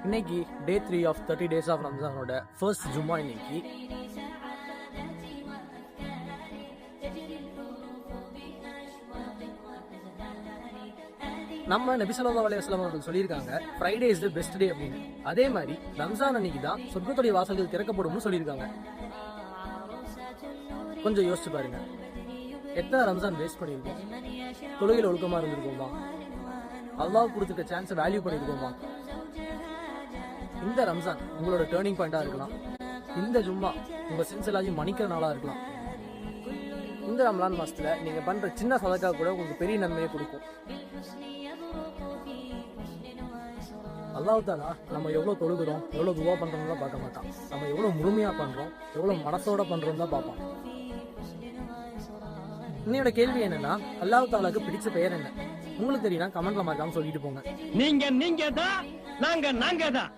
இன்னைக்கு டே 3 of 30 days of ரம்ஜானோட first ஜும்மா. இன்னைக்கு நம்ம நபி ஸல்லல்லாஹு அலைஹி வஸல்லம் அவர்கள் சொல்லியிருக்காங்க, Friday is the best day அப்படின்னு. அதே மாதிரி ரம்ஜான் அன்னைக்கு தான் சொர்க்கத்துடைய வாசல்கள் திறக்கப்படும்னு சொல்லியிருக்காங்க. கொஞ்சம் யோசிச்சு பாருங்க, எத்தனை ரம்ஜான் வேஸ்ட் பண்ணியிருக்கோம்? தொழுகையில் ஒழுக்கமா இருந்திருக்கோமா? அல்லாஹ் கொடுத்துருக்க சான்ஸை வேல்யூ பண்ணியிருக்கோமா? இந்த ரம்ஜான் உங்களோட டேர்னிங் பாயிண்டா இருக்கலாம். இந்த ஜும்மா உங்க சென்ஸ் எல்லாத்தையும் மன்னிக்கிற நாளா இருக்கலாம். இந்த ரம்ஜான் மாசத்துல நீங்க பண்ற சின்ன சதக்கா கூட உங்களுக்கு பெரிய நன்மையை கொடுக்கும். அல்லாஹ் தஆலா நம்ம எவ்வளவு தொழுகிறோம், எவ்வளவு துவா பண்றோம்னு பார்க்க மாட்டான். நம்ம எவ்வளவு முழுமையா பண்றோம், எவ்வளவு மனசோட பண்றோம் தான் பார்ப்பான். இன்னையோட கேள்வி என்னன்னா, அல்லாஹ் தஆலாக்கு பிடிச்ச பெயர் என்ன? உங்களுக்கு தெரியும், கமெண்ட்ல மறக்காம சொல்லிட்டு போங்க. நீங்க தான், நாங்க தான்.